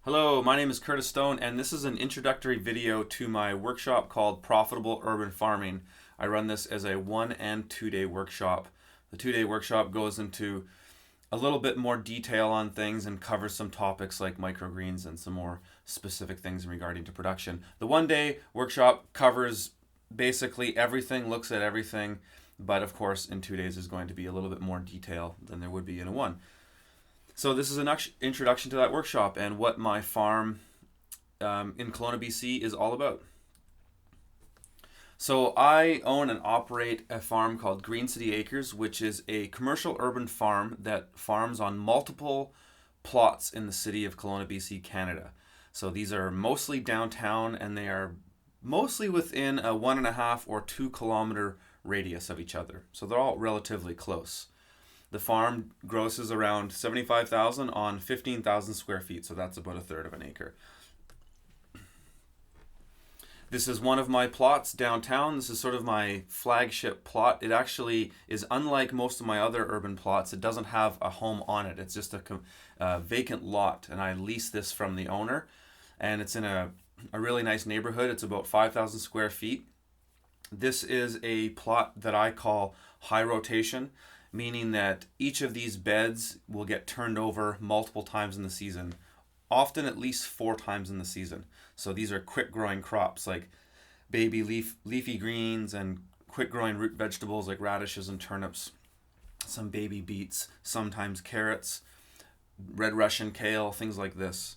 Hello, my name is Curtis Stone, and this is an introductory video to my workshop called Profitable Urban Farming. I run this as a 1 and 2 day workshop. The 2 day workshop goes into a little bit more detail on things and covers some topics like microgreens and some more specific things regarding to production. The 1 day workshop covers basically everything, looks at everything, but of course in 2 days is going to be a little bit more detail than there would be in a one. So this is an introduction to that workshop and what my farm in Kelowna, BC is all about. So I own and operate a farm called Green City Acres, which is a commercial urban farm that farms on multiple plots in the city of Kelowna, BC, Canada. So these are mostly downtown and they are mostly within a 1.5 or 2 kilometer radius of each other. So they're all relatively close. The farm grosses around $75,000 on 15,000 square feet, so that's about a third of an acre. This is one of my plots downtown. This is sort of my flagship plot. It actually is unlike most of my other urban plots. It doesn't have a home on it. It's just a vacant lot, and I lease this from the owner. And it's in a really nice neighborhood. It's about 5,000 square feet. This is a plot that I call high rotation, meaning that each of these beds will get turned over multiple times in the season, often at least 4 times in the season. So these are quick growing crops like baby leafy greens and quick growing root vegetables like radishes and turnips, some baby beets, sometimes carrots, red Russian kale, things like this.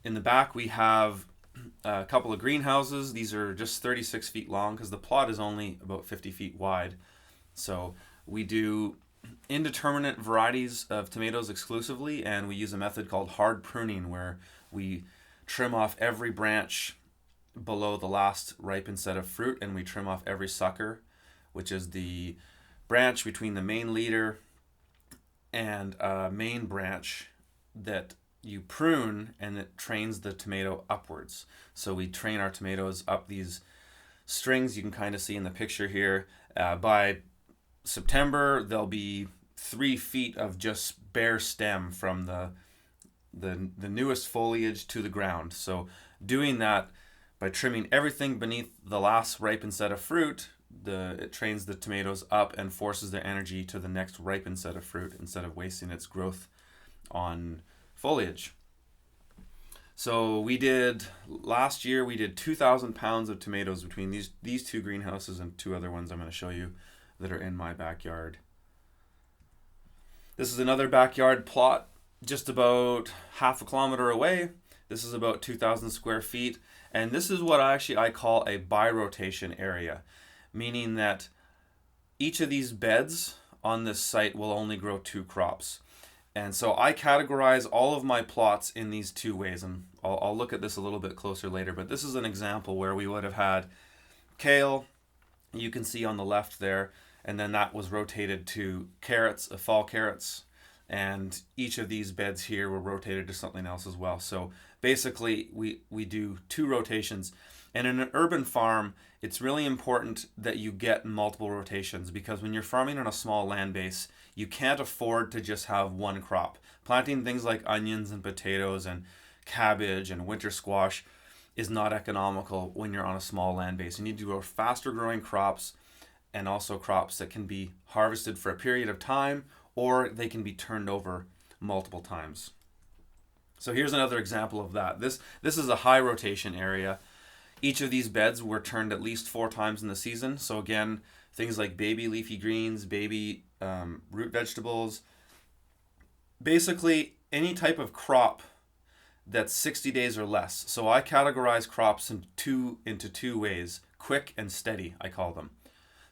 In the back we have a couple of greenhouses. These are just 36 feet long because the plot is only about 50 feet wide. So we do indeterminate varieties of tomatoes exclusively, and we use a method called hard pruning where we trim off every branch below the last ripened set of fruit, and we trim off every sucker, which is the branch between the main leader and main branch that you prune, and it trains the tomato upwards. So we train our tomatoes up these strings you can kind of see in the picture here. By September, there'll be 3 feet of just bare stem from the newest foliage to the ground. So doing that by trimming everything beneath the last ripened set of fruit, it trains the tomatoes up and forces their energy to the next ripened set of fruit instead of wasting its growth on foliage. So last year we did 2,000 pounds of tomatoes between these 2 greenhouses and 2 other ones I'm going to show you that are in my backyard. This is another backyard plot just about half a kilometer away. This is about 2,000 square feet, and this is what I call a bi-rotation area, meaning that each of these beds on this site will only grow 2 crops. And so I categorize all of my plots in these 2 ways, and I'll look at this a little bit closer later, but this is an example where we would have had kale, you can see on the left there, and then that was rotated to carrots, fall carrots, and each of these beds here were rotated to something else as well. So basically we do 2 rotations. And in an urban farm, it's really important that you get multiple rotations, because when you're farming on a small land base, you can't afford to just have 1 crop. Planting things like onions and potatoes and cabbage and winter squash is not economical when you're on a small land base. You need to grow faster growing crops, and also crops that can be harvested for a period of time, or they can be turned over multiple times. So here's another example of that. This is a high rotation area. Each of these beds were turned at least 4 times in the season. So again, things like baby leafy greens, baby root vegetables, basically any type of crop that's 60 days or less. So I categorize crops into two ways: quick and steady, I call them.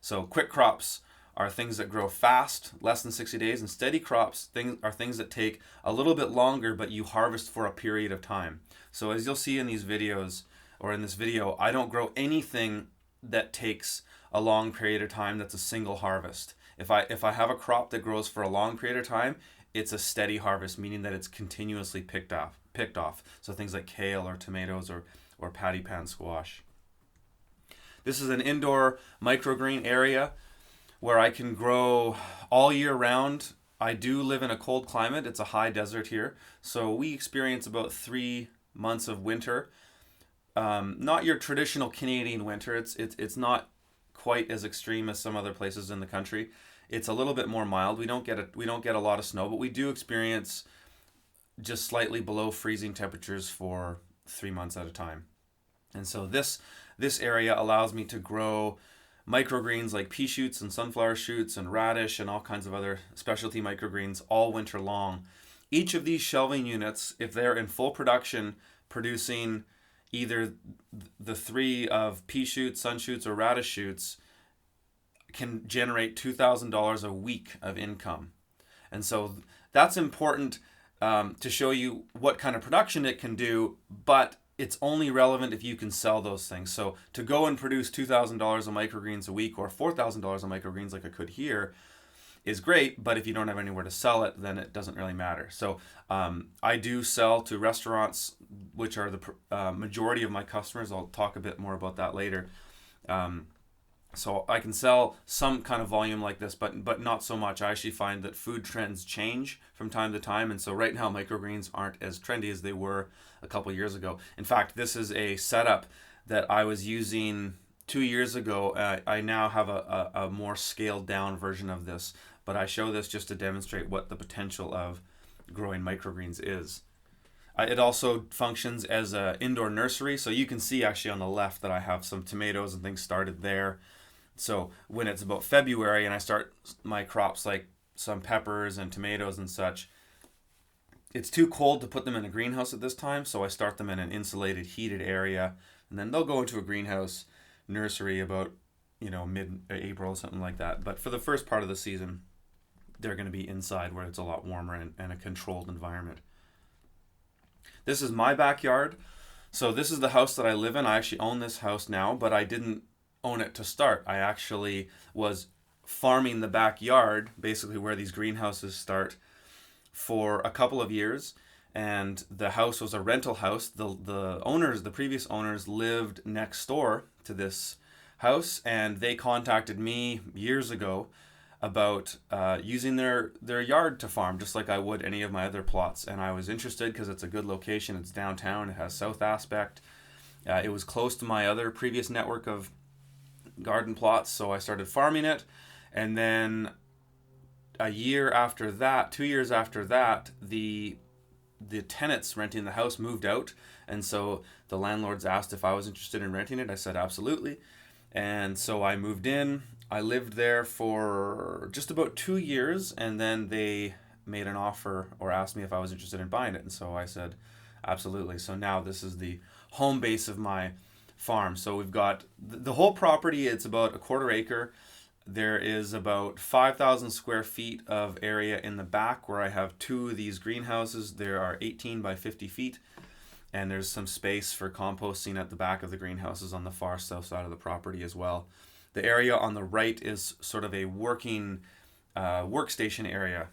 So quick crops are things that grow fast, less than 60 days, and steady crops are things that take a little bit longer, but you harvest for a period of time. So as you'll see in these videos, or in this video, I don't grow anything that takes a long period of time that's a single harvest. If I have a crop that grows for a long period of time, it's a steady harvest, meaning that it's continuously picked off. So things like kale or tomatoes or patty pan squash. This is an indoor microgreen area where I can grow all year round I do live in a cold climate. It's a high desert here, so we experience about 3 months of winter. Not your traditional Canadian winter. It's not quite as extreme as some other places in the country. It's a little bit more mild. We don't get a lot of snow, but we do experience just slightly below freezing temperatures for 3 months at a time. And so this area allows me to grow microgreens like pea shoots and sunflower shoots and radish and all kinds of other specialty microgreens all winter long. Each of these shelving units, if they're in full production, producing either the three of pea shoots, sun shoots, or radish shoots, can generate $2,000 a week of income. And so that's important to show you what kind of production it can do, but it's only relevant if you can sell those things. So to go and produce $2,000 of microgreens a week or $4,000 of microgreens like I could here is great, but if you don't have anywhere to sell it, then it doesn't really matter. So I do sell to restaurants, which are the majority of my customers. I'll talk a bit more about that later. So I can sell some kind of volume like this, but not so much. I actually find that food trends change from time to time, and so right now microgreens aren't as trendy as they were a couple years ago. In fact, this is a setup that I was using 2 years ago. I now have a more scaled down version of this, but I show this just to demonstrate what the potential of growing microgreens is. It also functions as an indoor nursery, so you can see actually on the left that I have some tomatoes and things started there. So when it's about February and I start my crops like some peppers and tomatoes and such, it's too cold to put them in a greenhouse at this time, so I start them in an insulated, heated area, and then they'll go into a greenhouse nursery about, mid-April or something like that. But for the first part of the season, they're going to be inside where it's a lot warmer and a controlled environment. This is my backyard. So this is the house that I live in. I actually own this house now, but I didn't own it to start. I actually was farming the backyard, basically where these greenhouses start, for a couple of years. And the house was a rental house. The previous owners lived next door to this house, and they contacted me years ago about using their yard to farm, just like I would any of my other plots. And I was interested because it's a good location. It's downtown. It has south aspect. It was close to my other previous network of garden plots, so I started farming it. And then a year after that, 2 years after that, the tenants renting the house moved out, and so the landlords asked if I was interested in renting it. I said absolutely, and so I moved in. I lived there for just about 2 years, and then they made an offer or asked me if I was interested in buying it, and so I said absolutely. So now this is the home base of my farm. So we've got the whole property. It's about a quarter acre. There is about 5,000 square feet of area in the back where I have two of these greenhouses. There are 18 by 50 feet, and there's some space for composting at the back of the greenhouses on the far south side of the property as well. The area on the right is sort of a working workstation area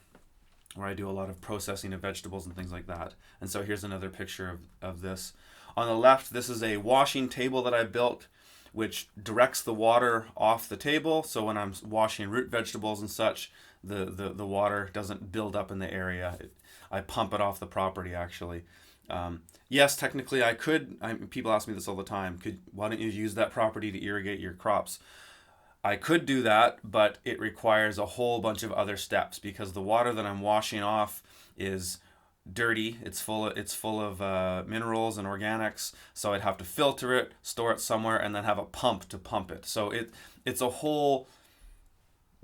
where I do a lot of processing of vegetables and things like that. And so here's another picture of this. On the left, this is a washing table that I built, which directs the water off the table. So when I'm washing root vegetables and such, the water doesn't build up in the area. I pump it off the property, actually. Yes, technically I could. People ask me this all the time. Why don't you use that property to irrigate your crops? I could do that, but it requires a whole bunch of other steps because the water that I'm washing off is dirty. It's full of minerals and organics, so I'd have to filter it, store it somewhere, and then have a pump to pump it. So it's a whole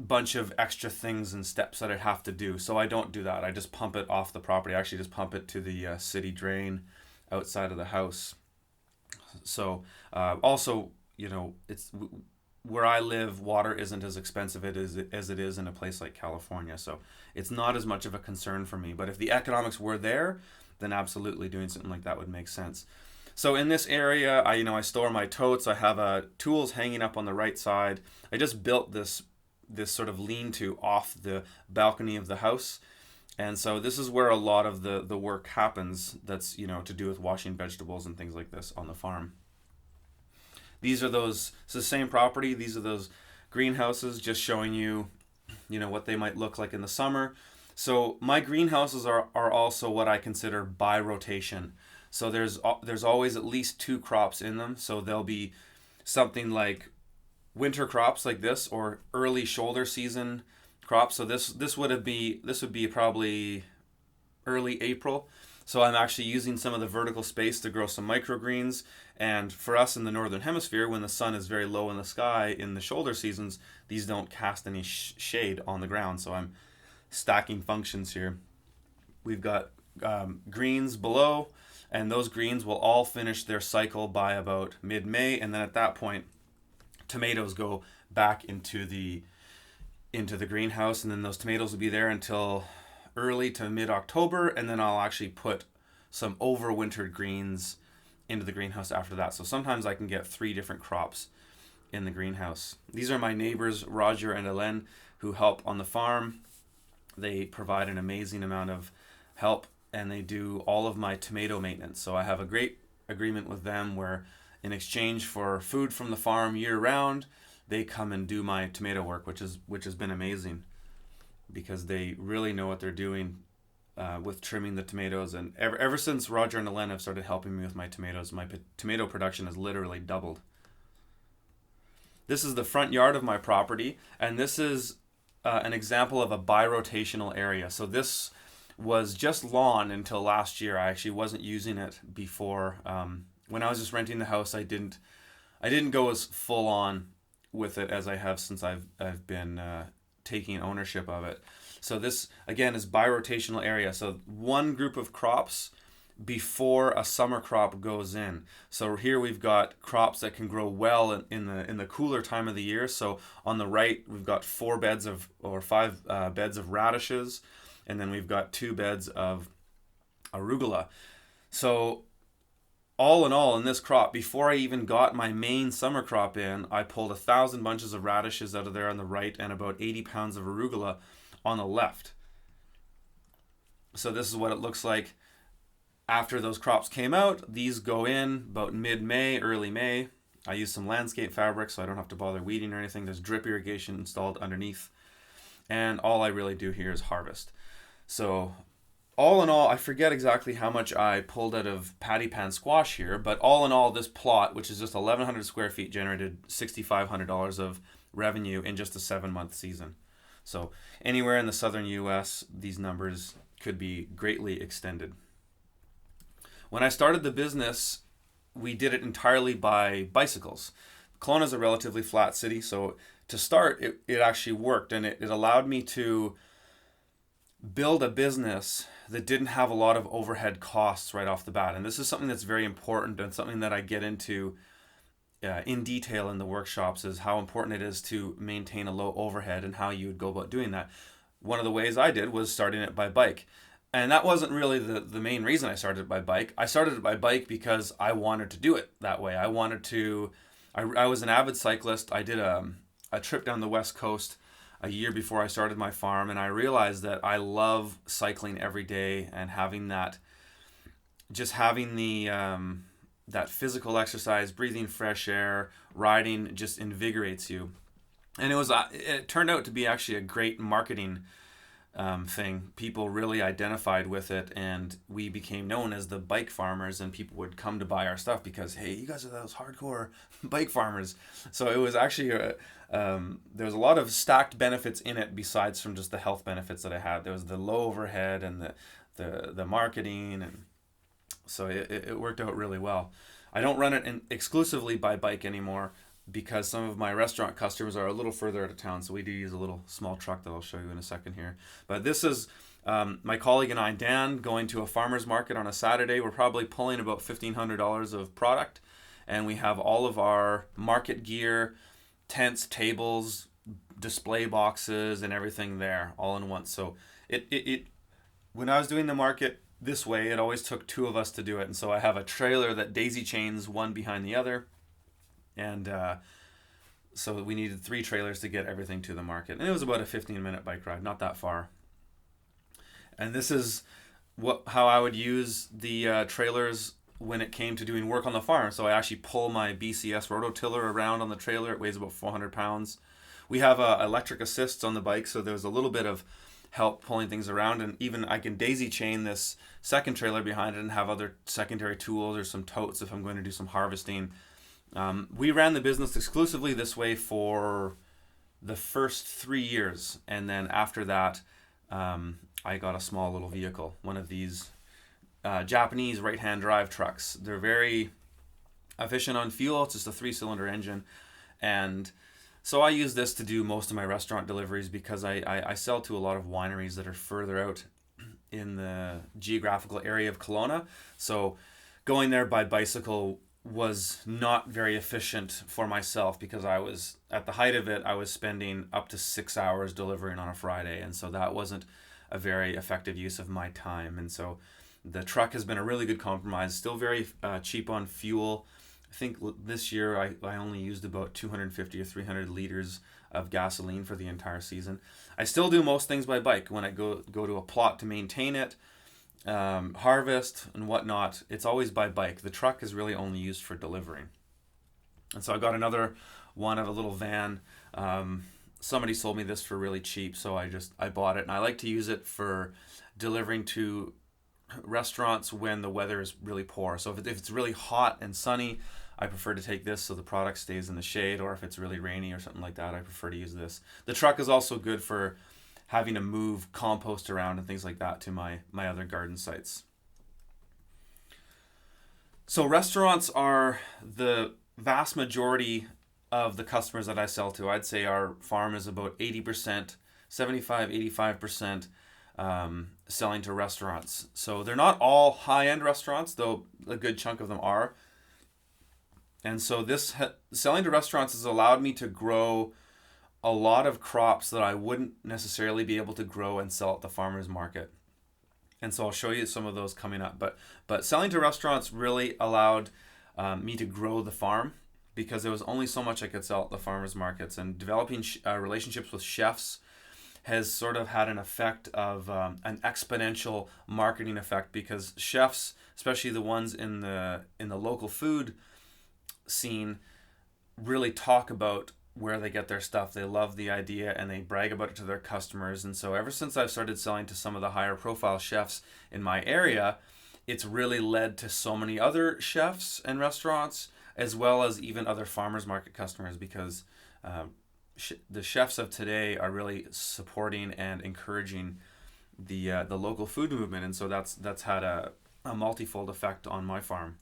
bunch of extra things and steps that I'd have to do. So I don't do that. I just pump it off the property. I actually just pump it to the city drain outside of the house. So also, it's where I live, water isn't as expensive as it is in a place like California. So it's not as much of a concern for me. But if the economics were there, then absolutely doing something like that would make sense. So in this area, I store my totes. I have tools hanging up on the right side. I just built this sort of lean-to off the balcony of the house. And so this is where a lot of the work happens that's, to do with washing vegetables and things like this on the farm. It's the same property. These are those greenhouses, just showing you, what they might look like in the summer. So my greenhouses are also what I consider by rotation. So there's always at least two crops in them. So there'll be something like winter crops like this, or early shoulder season crops. So this would be probably early April. So I'm actually using some of the vertical space to grow some microgreens. And for us in the northern hemisphere, when the sun is very low in the sky in the shoulder seasons, these don't cast any shade on the ground. So I'm stacking functions here. We've got greens below, and those greens will all finish their cycle by about mid-May, and then at that point, tomatoes go back into the greenhouse, and then those tomatoes will be there until early to mid-October, and then I'll actually put some overwintered greens into the greenhouse after that. So sometimes I can get 3 different crops in the greenhouse. These are my neighbors, Roger and Hélène, who help on the farm. They provide an amazing amount of help, and they do all of my tomato maintenance. So I have a great agreement with them where in exchange for food from the farm year round, they come and do my tomato work, which has been amazing because they really know what they're doing with trimming the tomatoes. And ever since Roger and Hélène have started helping me with my tomatoes, my tomato production has literally doubled. This is the front yard of my property, and this is an example of a birotational area. So this was just lawn until last year. I actually wasn't using it before. When I was just renting the house, I didn't go as full on with it as I have since I've been taking ownership of it. So this again is birotational area. So one group of crops before a summer crop goes in. So here we've got crops that can grow well in the cooler time of the year. So on the right we've got 5 beds of radishes, and then we've got 2 beds of arugula. So all in all, in this crop, before I even got my main summer crop in, I pulled 1,000 bunches of radishes out of there on the right and about 80 pounds of arugula on the left. So this is what it looks like after those crops came out. These go in about mid-May, early May. I use some landscape fabric so I don't have to bother weeding or anything. There's drip irrigation installed underneath. And all I really do here is harvest. So all in all, I forget exactly how much I pulled out of patty pan squash here, but all in all, this plot, which is just 1,100 square feet, generated $6,500 of revenue in just a 7-month season. So anywhere in the southern U.S., these numbers could be greatly extended. When I started the business, we did it entirely by bicycles. Kelowna is a relatively flat city, so to start, it actually worked, and it allowed me to build a business that didn't have a lot of overhead costs right off the bat. And this is something that's very important and something that I get into in detail in the workshops, is how important it is to maintain a low overhead and how you would go about doing that. One of the ways I did was starting it by bike. And that wasn't really the main reason I started it by bike. I started it by bike because I wanted to do it that way. I was an avid cyclist. I did a trip down the West Coast a year before I started my farm, and I realized that I love cycling every day and having that physical exercise, breathing fresh air, riding just invigorates you. And it turned out to be actually a great marketing thing. People really identified with it, and we became known as the bike farmers, and people would come to buy our stuff because, hey, you guys are those hardcore bike farmers. So it was actually there was a lot of stacked benefits in it besides from just the health benefits that I had. There was the low overhead and the marketing, and so it worked out really well. I don't run it exclusively by bike anymore because some of my restaurant customers are a little further out of town, so we do use a little small truck that I'll show you in a second here. But this is my colleague and I, Dan, going to a farmer's market on a Saturday. We're probably pulling about $1,500 of product, and we have all of our market gear, tents, tables, display boxes, and everything there all in once. So it when I was doing the market this way, it always took 2 of us to do it. And so I have a trailer that daisy chains one behind the other. And so we needed 3 trailers to get everything to the market. And it was about a 15-minute bike ride, not that far. And this is how I would use the trailers when it came to doing work on the farm. So I actually pull my BCS rototiller around on the trailer. It weighs about 400 pounds. We have electric assists on the bike, so there's a little bit of help pulling things around, and even I can daisy chain this second trailer behind it and have other secondary tools or some totes if I'm going to do some harvesting. We ran the business exclusively this way for the first 3 years, and then after that, I got a small little vehicle, one of these Japanese right-hand drive trucks. They're very efficient on fuel. It's just a 3-cylinder engine, and so I use this to do most of my restaurant deliveries because I sell to a lot of wineries that are further out in the geographical area of Kelowna. So going there by bicycle was not very efficient for myself because I was, at the height of it, I was spending up to 6 hours delivering on a Friday. And so that wasn't a very effective use of my time. And so the truck has been a really good compromise, still very cheap on fuel. I think this year I only used about 250 or 300 liters of gasoline for the entire season. I still do most things by bike. When I go to a plot to maintain it, harvest and whatnot, it's always by bike. The truck is really only used for delivering. And so I got another one of a little van. Somebody sold me this for really cheap, so I bought it, and I like to use it for delivering to restaurants when the weather is really poor. So if it's really hot and sunny, I prefer to take this so the product stays in the shade, or if it's really rainy or something like that, I prefer to use this. The truck is also good for having to move compost around and things like that to my other garden sites. So restaurants are the vast majority of the customers that I sell to. I'd say our farm is about 80%, 75, 85% selling to restaurants. So they're not all high-end restaurants, though a good chunk of them are. And so this selling to restaurants has allowed me to grow a lot of crops that I wouldn't necessarily be able to grow and sell at the farmer's market. And so I'll show you some of those coming up. But selling to restaurants really allowed me to grow the farm because there was only so much I could sell at the farmer's markets. And developing relationships with chefs has sort of had an effect of an exponential marketing effect, because chefs, especially the ones in the local food scene, really talk about where they get their stuff. They love the idea and they brag about it to their customers. And so ever since I've started selling to some of the higher profile chefs in my area, it's really led to so many other chefs and restaurants, as well as even other farmers market customers, because the chefs of today are really supporting and encouraging the local food movement. And so that's had a multifold effect on my farm.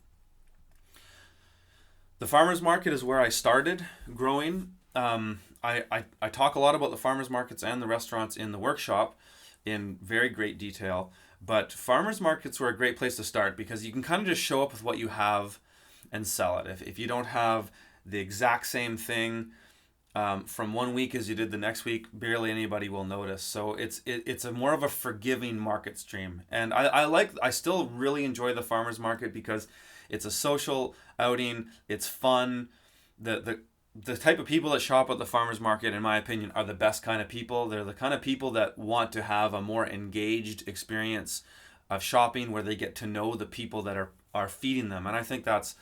The farmers market is where I started growing. I talk a lot about the farmers markets and the restaurants in the workshop in very great detail, but farmers markets were a great place to start because you can kind of just show up with what you have and sell it. If you don't have the exact same thing from one week as you did the next week, barely anybody will notice. So it's a more of a forgiving market stream. And I still really enjoy the farmers market because it's a social outing, it's fun. The type of people that shop at the farmers market, in my opinion, are the best kind of people. They're the kind of people that want to have a more engaged experience of shopping, where they get to know the people that are feeding them. And I think that's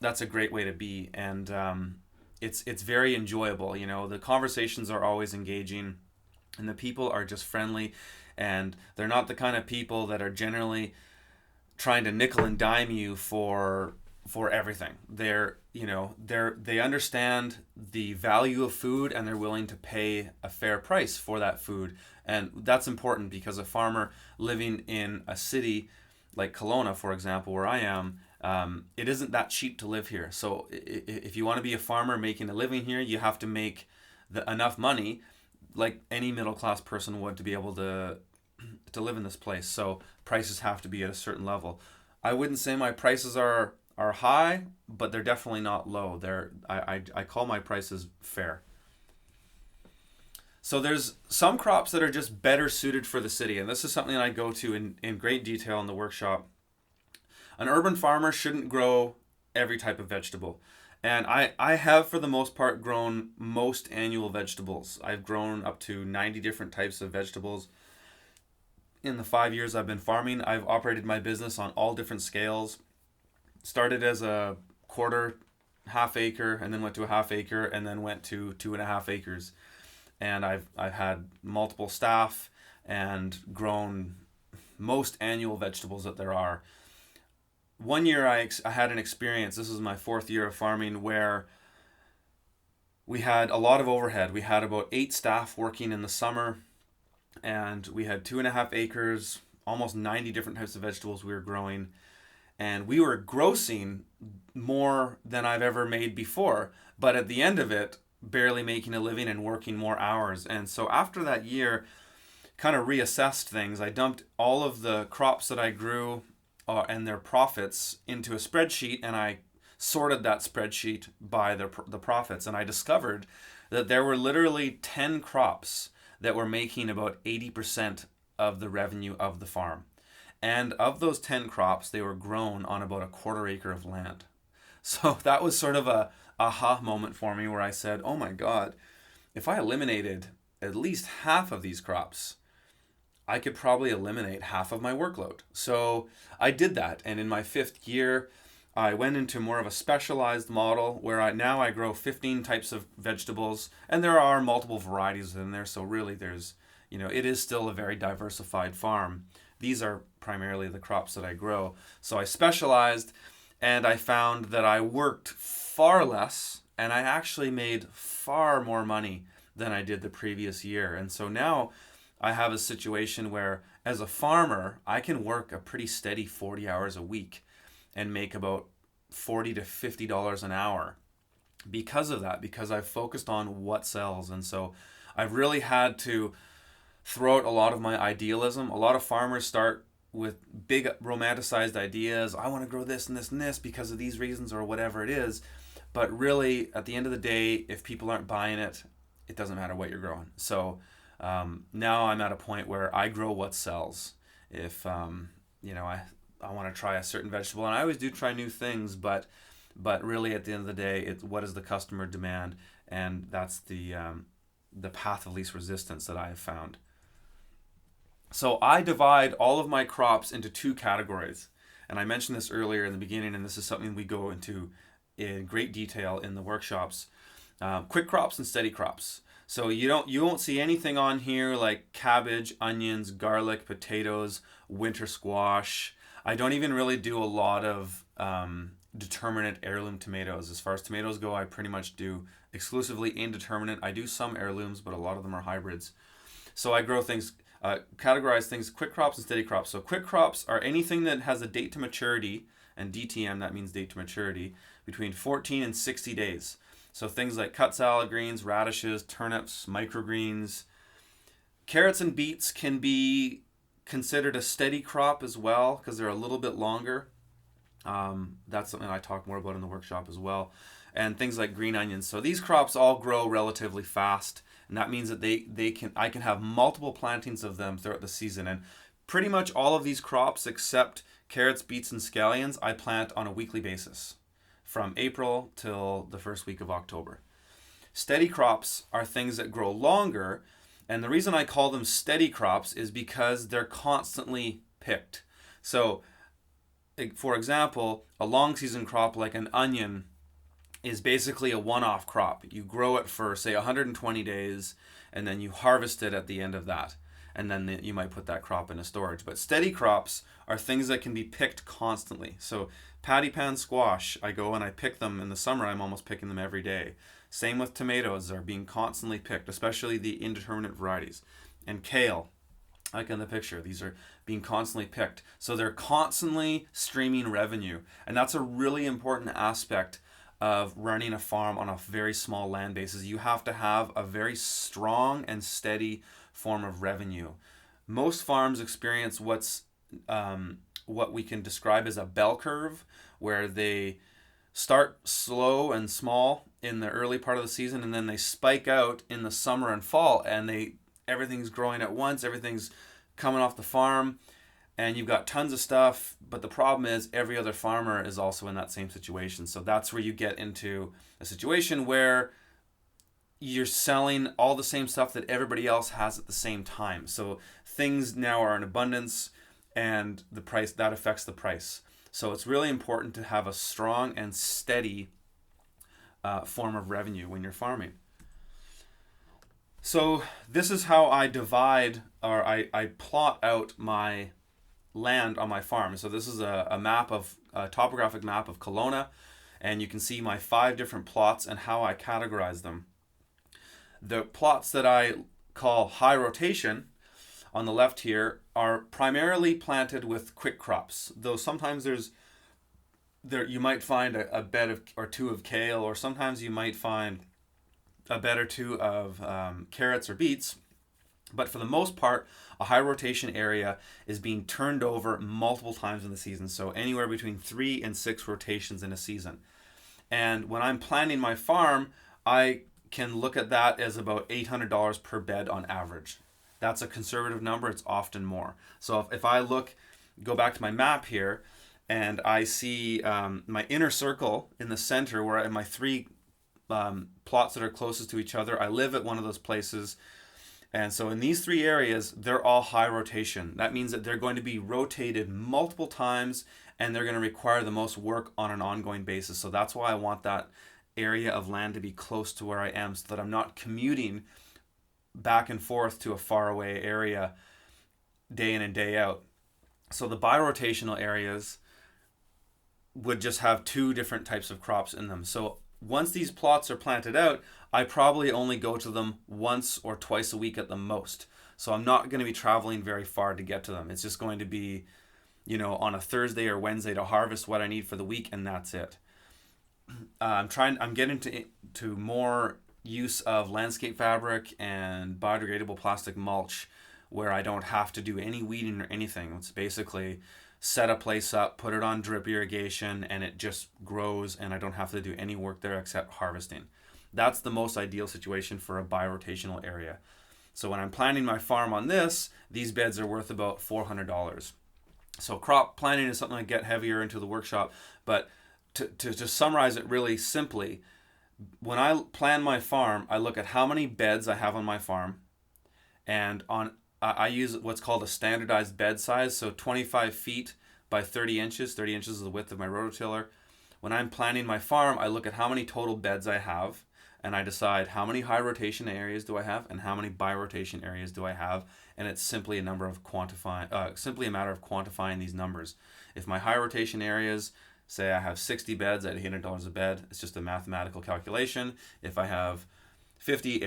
a great way to be. And it's very enjoyable. You know, the conversations are always engaging, and the people are just friendly, and they're not the kind of people that are generally trying to nickel and dime you for everything. They understand the value of food, and they're willing to pay a fair price for that food. And that's important because a farmer living in a city like Kelowna, for example, where I am, it isn't that cheap to live here. So if you want to be a farmer making a living here, you have to make enough money like any middle class person would to be able to live in this place. So prices have to be at a certain level. I wouldn't say my prices are high, but they're definitely not low. I call my prices fair. So there's some crops that are just better suited for the city, and this is something that I go to in great detail in the workshop. An urban farmer shouldn't grow every type of vegetable. And I have, for the most part, grown most annual vegetables. I've grown up to 90 different types of vegetables. In the 5 years I've been farming, I've operated my business on all different scales. Started as a half acre, and then went to a half acre, and then went to 2.5 acres. And I've had multiple staff and grown most annual vegetables that there are. One year I had an experience, this was my 4th year of farming, where we had a lot of overhead. We had about 8 staff working in the summer, and we had 2.5 acres, almost 90 different types of vegetables we were growing. And we were grossing more than I've ever made before, but at the end of it, barely making a living and working more hours. And so after that year, kind of reassessed things. I dumped all of the crops that I grew and their profits into a spreadsheet, and I sorted that spreadsheet by the profits. And I discovered that there were literally 10 crops that were making about 80% of the revenue of the farm. And of those 10 crops, they were grown on about a 1/4 acre of land. So that was sort of a aha moment for me, where I said, oh my God, if I eliminated at least half of these crops, I could probably eliminate half of my workload. So I did that. And in my 5th year, I went into more of a specialized model where I grow 15 types of vegetables, and there are multiple varieties in there. So really it is still a very diversified farm. These are primarily the crops that I grow. So I specialized, and I found that I worked far less, and I actually made far more money than I did the previous year. And so now I have a situation where, as a farmer, I can work a pretty steady 40 hours a week and make about $40 to $50 an hour because of that, because I've focused on what sells. And so I've really had to throw out a lot of my idealism. A lot of farmers start with big romanticized ideas. I want to grow this and this and this because of these reasons, or whatever it is. But really, at the end of the day, if people aren't buying it, it doesn't matter what you're growing. So now I'm at a point where I grow what sells. If I want to try a certain vegetable, and I always do try new things, but really at the end of the day, it's what is the customer demand, and that's the path of least resistance that I have found. So I divide all of my crops into 2 categories, and I mentioned this earlier in the beginning, and this is something we go into in great detail in the workshops. Quick crops and steady crops. So you won't see anything on here like cabbage, onions, garlic, potatoes, winter squash. I don't even really do a lot of determinate heirloom tomatoes. As far as tomatoes go, I pretty much do exclusively indeterminate. I do some heirlooms, but a lot of them are hybrids. So I grow things, categorize things, quick crops and steady crops. So quick crops are anything that has a date to maturity, and DTM, that means date to maturity, between 14 and 60 days. So things like cut salad greens, radishes, turnips, microgreens. Carrots and beets can be considered a steady crop as well because they're a little bit longer. That's something I talk more about in the workshop as well. And things like green onions. So these crops all grow relatively fast, and that means that I can have multiple plantings of them throughout the season. And pretty much all of these crops, except carrots, beets, and scallions, I plant on a weekly basis, from April till the first week of October. Steady crops are things that grow longer, and the reason I call them steady crops is because they're constantly picked. So, for example, a long season crop like an onion is basically a one-off crop. You grow it for, say, 120 days, and then you harvest it at the end of that. And then you might put that crop into storage. But steady crops are things that can be picked constantly. So patty pan squash, I go and I pick them in the summer. I'm almost picking them every day. Same with tomatoes, are being constantly picked, especially the indeterminate varieties. And kale, like in the picture, these are being constantly picked. So they're constantly streaming revenue. And that's a really important aspect of running a farm on a very small land basis. You have to have a very strong and steady form of revenue. Most farms experience what we can describe as a bell curve, where they start slow and small in the early part of the season, and then they spike out in the summer and fall, and everything's growing at once, everything's coming off the farm, and you've got tons of stuff. But the problem is every other farmer is also in that same situation. So that's where you get into a situation where you're selling all the same stuff that everybody else has at the same time. So things now are in abundance, and the price, that affects the price. So it's really important to have a strong and steady form of revenue when you're farming. So this is how I divide, or I plot out my land on my farm. So this is a topographic map of Kelowna, and you can see my 5 different plots and how I categorize them. The plots that I call high rotation on the left here are primarily planted with quick crops, though sometimes you might find a bed or two of kale, or sometimes you might find a bed or two of carrots or beets. But for the most part, a high rotation area is being turned over multiple times in the season. So anywhere between 3 and 6 rotations in a season. And when I'm planning my farm, I can look at that as about $800 per bed on average. That's a conservative number. It's often more. So if I go back to my map here, and I see my inner circle in the center where I have my 3 plots that are closest to each other. I live at one of those places. And so in these 3 areas, they're all high rotation. That means that they're going to be rotated multiple times, and they're going to require the most work on an ongoing basis. So that's why I want that area of land to be close to where I am, so that I'm not commuting back and forth to a faraway area day in and day out. So the birotational areas would just have 2 different types of crops in them. So once these plots are planted out, I probably only go to them once or twice a week at the most. So I'm not going to be traveling very far to get to them. It's just going to be, on a Thursday or Wednesday to harvest what I need for the week, and that's it. I'm getting to more use of landscape fabric and biodegradable plastic mulch, where I don't have to do any weeding or anything. It's basically set a place up, put it on drip irrigation, and it just grows, and I don't have to do any work there except harvesting. That's the most ideal situation for a birotational area. So when I'm planning my farm on this, these beds are worth about $400. So crop planning is something I get heavier into the workshop, but to just summarize it really simply, when I plan my farm, I look at how many beds I have on my farm, and I use what's called a standardized bed size, so 25 feet by 30 inches. 30 inches is the width of my rototiller. When I'm planning my farm, I look at how many total beds I have, and I decide how many high rotation areas do I have and how many birotation areas do I have, and it's simply a matter of quantifying these numbers. If my high rotation areas, say I have 60 beds at $800 a bed, it's just a mathematical calculation. If I have 50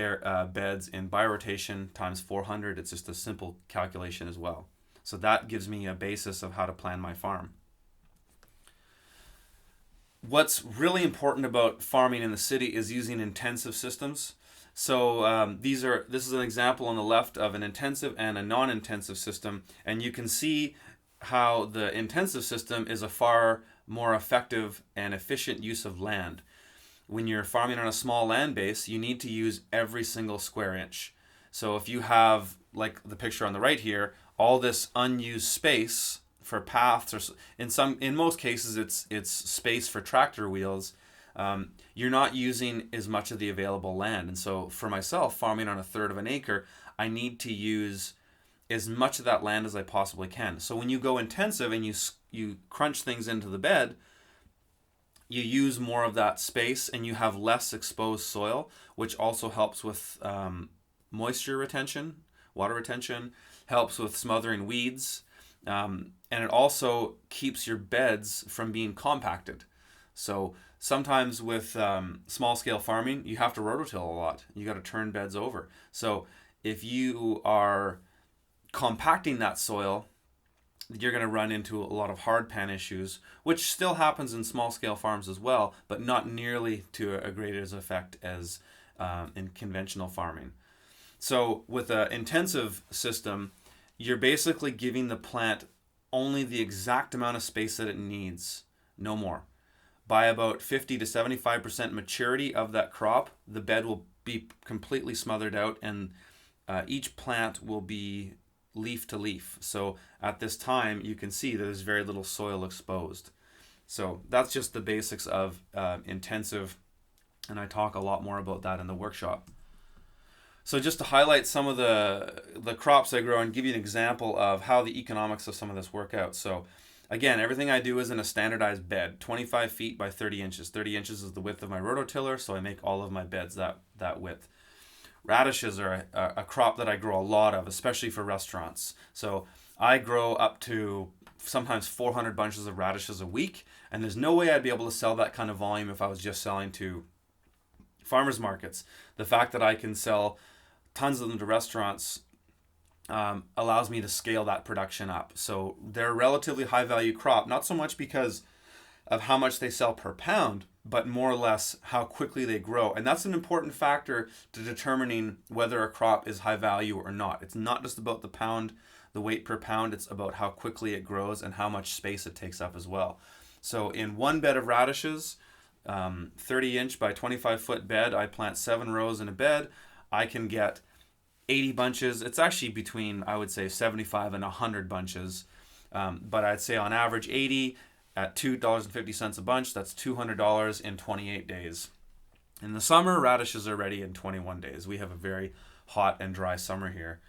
beds in birotation times 400, it's just a simple calculation as well. So that gives me a basis of how to plan my farm. What's really important about farming in the city is using intensive systems. So this is an example on the left of an intensive and a non-intensive system, and you can see how the intensive system is a far more effective and efficient use of land. When you're farming on a small land base, you need to use every single square inch. So if you have, like the picture on the right here, all this unused space for paths, or in most cases it's space for tractor wheels, you're not using as much of the available land. And so for myself, farming on a third of an acre, I need to use as much of that land as I possibly can. So when you go intensive and you crunch things into the bed, you use more of that space and you have less exposed soil, which also helps with moisture retention, water retention, helps with smothering weeds, and it also keeps your beds from being compacted. So sometimes with small scale farming, you have to rototill a lot. You got to turn beds over. So if you are compacting that soil, you're going to run into a lot of hard pan issues, which still happens in small scale farms as well, but not nearly to a greater effect as in conventional farming. So with an intensive system, you're basically giving the plant only the exact amount of space that it needs, no more. By about 50 to 75% maturity of that crop, the bed will be completely smothered out, and each plant will be leaf to leaf. So at this time, you can see that there's very little soil exposed. So that's just the basics of intensive, and I talk a lot more about that in the workshop. So just to highlight some of the crops I grow and give you an example of how the economics of some of this work out. So again, everything I do is in a standardized bed, 25 feet by 30 inches. 30 inches is the width of my rototiller, so I make all of my beds that width. Radishes are a crop that I grow a lot of, especially for restaurants. So I grow up to sometimes 400 bunches of radishes a week, and there's no way I'd be able to sell that kind of volume if I was just selling to farmers markets. The fact that I can sell tons of them to restaurants allows me to scale that production up. So they're a relatively high value crop, not so much because of how much they sell per pound, but more or less how quickly they grow. And that's an important factor to determining whether a crop is high value or not. It's not just about the pound, the weight per pound, it's about how quickly it grows and how much space it takes up as well. So in one bed of radishes, 30 inch by 25 foot bed, I plant 7 rows in a bed. I can get 80 bunches. It's actually between, I would say, 75 and 100 bunches. But I'd say on average 80 at $2.50 a bunch. That's $200 in 28 days. In the summer, radishes are ready in 21 days. We have a very hot and dry summer here.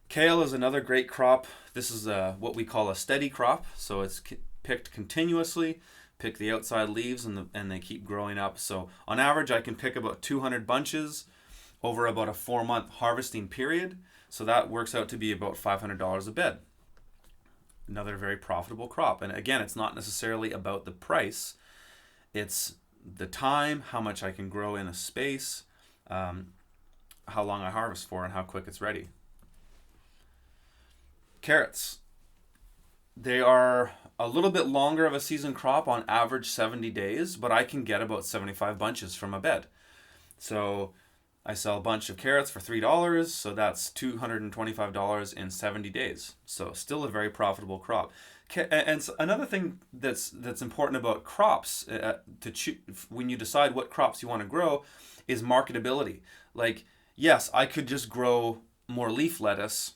Kale is another great crop. This is what we call a steady crop. So it's picked continuously. Pick the outside leaves and they keep growing up. So on average, I can pick about 200 bunches over about a 4-month harvesting period. So that works out to be about $500 a bed. Another very profitable crop. And again, it's not necessarily about the price. It's the time, how much I can grow in a space, how long I harvest for, and how quick it's ready. Carrots. They are a little bit longer of a season crop, on average 70 days, but I can get about 75 bunches from a bed. So I sell a bunch of carrots for $3, so that's $225 in 70 days. So still a very profitable crop. And another thing that's important about crops when you decide what crops you want to grow is marketability. Like, yes, I could just grow more leaf lettuce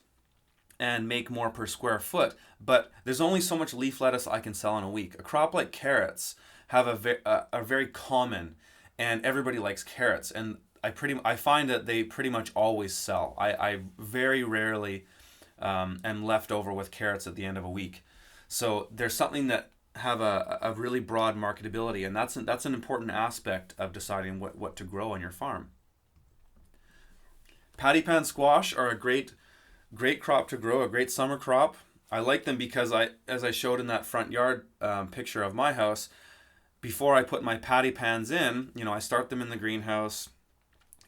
and make more per square foot, but there's only so much leaf lettuce I can sell in a week. A crop like carrots are very common, and everybody likes carrots, and I find that they pretty much always sell. I very rarely am left over with carrots at the end of a week. So there's something that have a really broad marketability, and that's an important aspect of deciding what to grow on your farm. Patty pan squash are a great crop to grow, a great summer crop. I like them because as I showed in that front yard picture of my house, before I put my patty pans in, I start them in the greenhouse,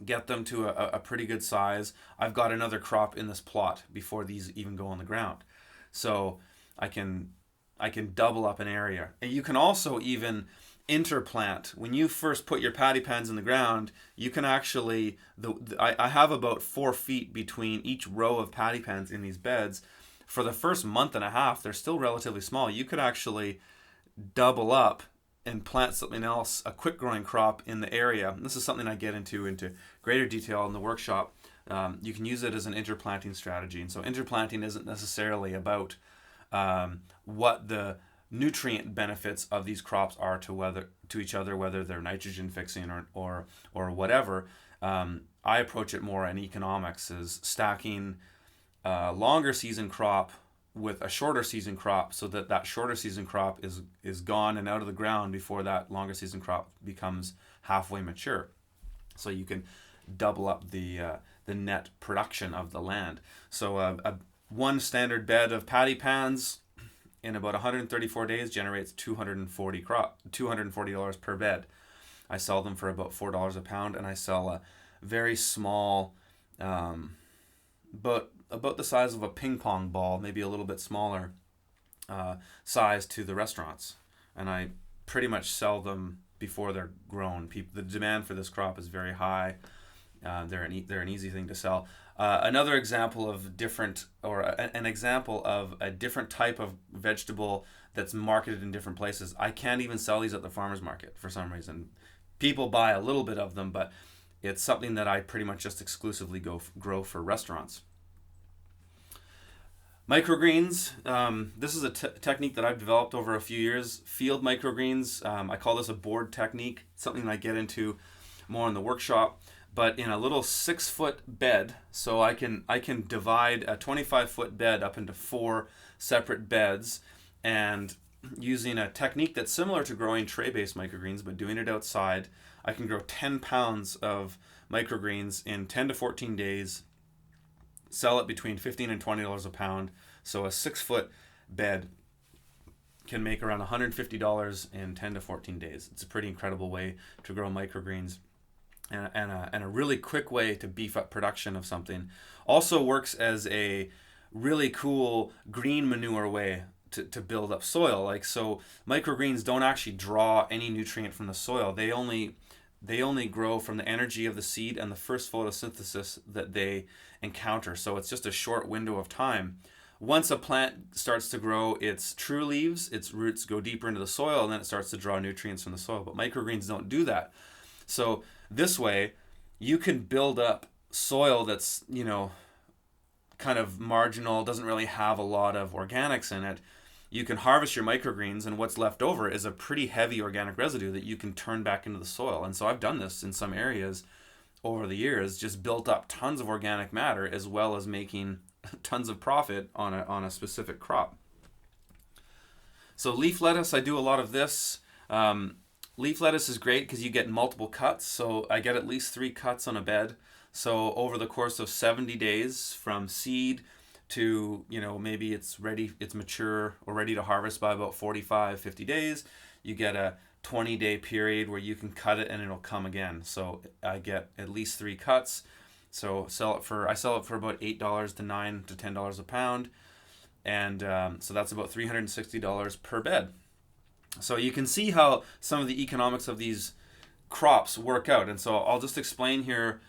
get them to a pretty good size. I've got another crop in this plot before these even go on the ground. So I can double up an area. And you can also even interplant. When you first put your patty pans in the ground, you can actually, I have about 4 feet between each row of patty pans in these beds. For the first month and a half, they're still relatively small. You could actually double up and plant something else, a quick growing crop in the area. And this is something I get into greater detail in the workshop. You can use it as an interplanting strategy. And so interplanting isn't necessarily about what the nutrient benefits of these crops are to each other, whether they're nitrogen fixing or whatever. I approach it more in economics as stacking a longer season crop with a shorter season crop, so that shorter season crop is gone and out of the ground before that longer season crop becomes halfway mature. So you can double up the net production of the land. So one standard bed of patty pans in about 134 days generates $240 per bed. I sell them for about $4 a pound, and I sell a very small, but about the size of a ping pong ball, maybe a little bit smaller size, to the restaurants. And I pretty much sell them before they're grown. The demand for this crop is very high. They're an easy thing to sell. Another example of an example of a different type of vegetable that's marketed in different places. I can't even sell these at the farmer's market for some reason. People buy a little bit of them, but it's something that I pretty much just exclusively grow for restaurants. Microgreens. This is a technique that I've developed over a few years. Field microgreens. I call this a board technique. It's something I get into more in the workshop. But in a little 6-foot bed, so I can divide a 25-foot bed up into 4 separate beds, and using a technique that's similar to growing tray-based microgreens, but doing it outside, I can grow 10 pounds of microgreens in 10 to 14 days, sell it between $15 and $20 a pound. So a 6-foot bed can make around $150 in 10 to 14 days. It's a pretty incredible way to grow microgreens, and a really quick way to beef up production of something. Also works as a really cool green manure way to build up soil. Like, so microgreens don't actually draw any nutrient from the soil. They only grow from the energy of the seed and the first photosynthesis that they encounter. So it's just a short window of time. Once a plant starts to grow its true leaves, its roots go deeper into the soil, and then it starts to draw nutrients from the soil. But microgreens don't do that. So this way, you can build up soil that's, kind of marginal, doesn't really have a lot of organics in it. You can harvest your microgreens, and what's left over is a pretty heavy organic residue that you can turn back into the soil. And so I've done this in some areas over the years, just built up tons of organic matter, as well as making tons of profit on a specific crop. So leaf lettuce, I do a lot of this. Leaf lettuce is great because you get multiple cuts. So I get at least 3 cuts on a bed. So over the course of 70 days, from seed to, maybe it's mature or ready to harvest by about 45, 50 days, you get a 20-day period where you can cut it and it'll come again. So I get at least 3 cuts. So I sell it for about $8 to $9 to $10 a pound. And so that's about $360 per bed. So you can see how some of the economics of these crops work out. And so I'll just explain here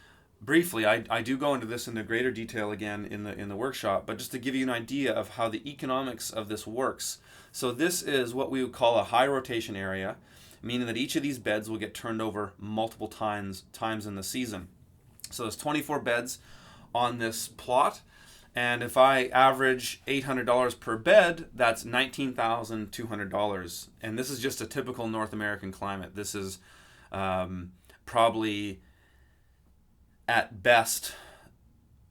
briefly. I do go into this into greater detail again in the workshop, but just to give you an idea of how the economics of this works. So this is what we would call a high rotation area, meaning that each of these beds will get turned over multiple times in the season. So there's 24 beds on this plot, and if I average $800 per bed, that's $19,200. And this is just a typical North American climate. This is probably at best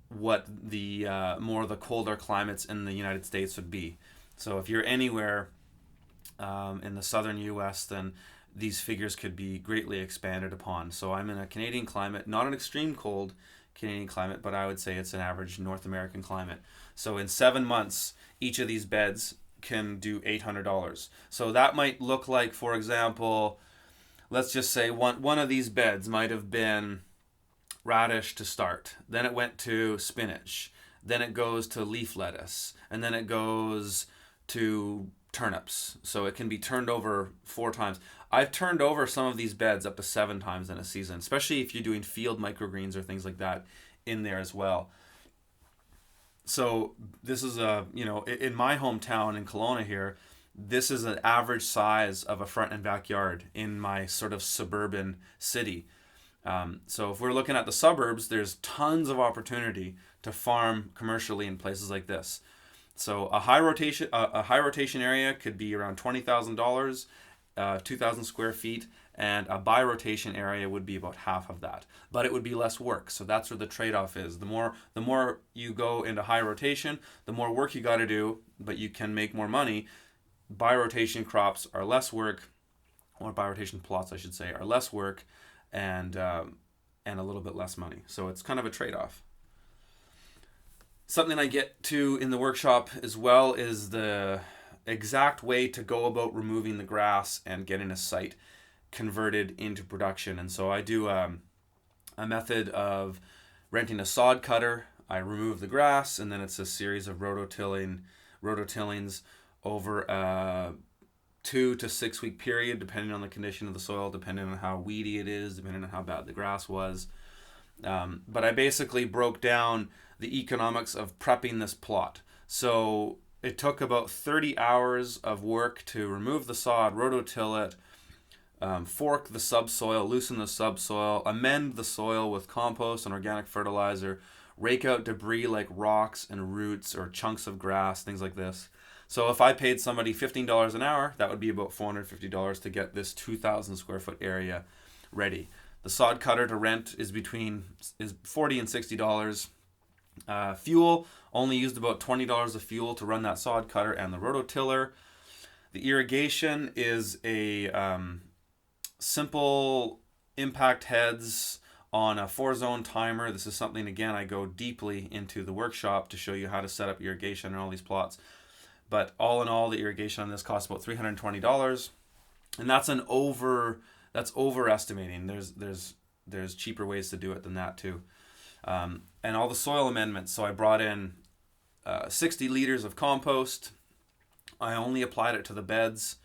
what the more the colder climates in the United States would be. So if you're anywhere in the southern U.S., then these figures could be greatly expanded upon. So I'm in a Canadian climate, not an extreme cold Canadian climate, but I would say it's an average North American climate. So in 7 months, each of these beds can do $800. So that might look like, for example, let's just say one of these beds might have been radish to start. Then it went to spinach. Then it goes to leaf lettuce. And then it goes to turnips. So it can be turned over 4 times. I've turned over some of these beds up to 7 times in a season, especially if you're doing field microgreens or things like that in there as well. So this is in my hometown in Kelowna here, this is an average size of a front and backyard in my sort of suburban city. So if we're looking at the suburbs, there's tons of opportunity to farm commercially in places like this. So a high rotation area could be around $20,000, 2,000 square feet, and a bi-rotation area would be about half of that. But it would be less work, so that's where the trade-off is. The more you go into high rotation, the more work you got to do, but you can make more money. Bi-rotation crops are less work, or bi-rotation plots, I should say, are less work, and a little bit less money. So it's kind of a trade-off. Something I get to in the workshop as well is the exact way to go about removing the grass and getting a site converted into production. And so I do a method of renting a sod cutter. I remove the grass, and then it's a series of rototillings over a 2 to 6 week period, depending on the condition of the soil, depending on how weedy it is, depending on how bad the grass was. But I basically broke down the economics of prepping this plot. So it took about 30 hours of work to remove the sod, rototill it, fork the subsoil, loosen the subsoil, amend the soil with compost and organic fertilizer, rake out debris like rocks and roots or chunks of grass, things like this. So if I paid somebody $15 an hour, that would be about $450 to get this 2,000 square foot area ready. The sod cutter to rent is $40 and $60. Fuel, only used about $20 of fuel to run that sod cutter and the rototiller. The irrigation is a simple impact heads on a 4-zone timer. This is something, again, I go deeply into the workshop to show you how to set up irrigation on all these plots. But all in all, the irrigation on this costs about $320, and that's overestimating. There's cheaper ways to do it than that too. And all the soil amendments. So I brought in 60 liters of compost. I only applied it to the beds,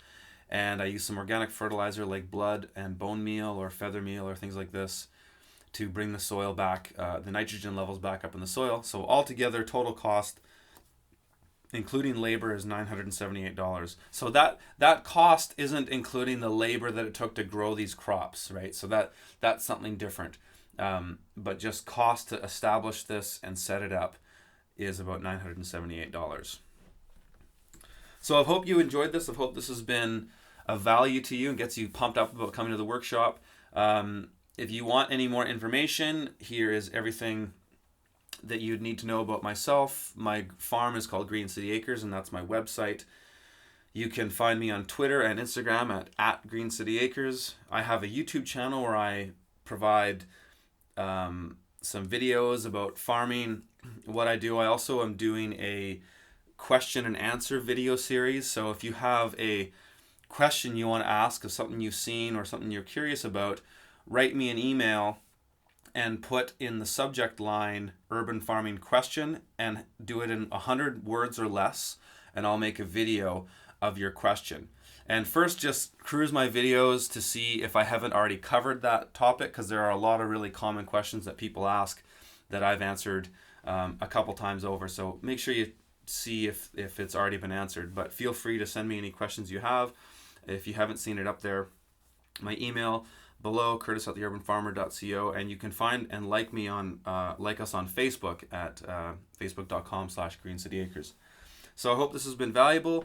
and I used some organic fertilizer like blood and bone meal or feather meal or things like this to bring the soil back, the nitrogen levels back up in the soil. So altogether, total cost, including labor, is $978. So that cost isn't including the labor that it took to grow these crops, right? So that's something different. But just cost to establish this and set it up is about $978. So I hope you enjoyed this. I hope this has been of value to you and gets you pumped up about coming to the workshop. If you want any more information, here is everything that you'd need to know about myself. My farm is called Green City Acres, and that's my website. You can find me on Twitter and Instagram at Green City Acres. I have a YouTube channel where I provide some videos about farming, what I do. I also am doing a question and answer video series. So if you have a question you want to ask of something you've seen or something you're curious about, write me an email and put in the subject line urban farming question and do it in 100 words or less, and I'll make a video of your question. And first, just cruise my videos to see if I haven't already covered that topic, because there are a lot of really common questions that people ask that I've answered a couple times over. So make sure you see if it's already been answered. But feel free to send me any questions you have. If you haven't seen it up there, my email below, curtis@theurbanfarmer.co, and you can find and like me on like us on Facebook at facebook.com/greencityacres. So I hope this has been valuable.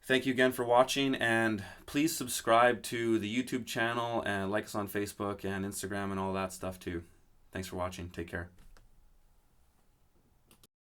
Thank you again for watching, and please subscribe to the YouTube channel and like us on Facebook and Instagram and all that stuff too. Thanks for watching. Take care.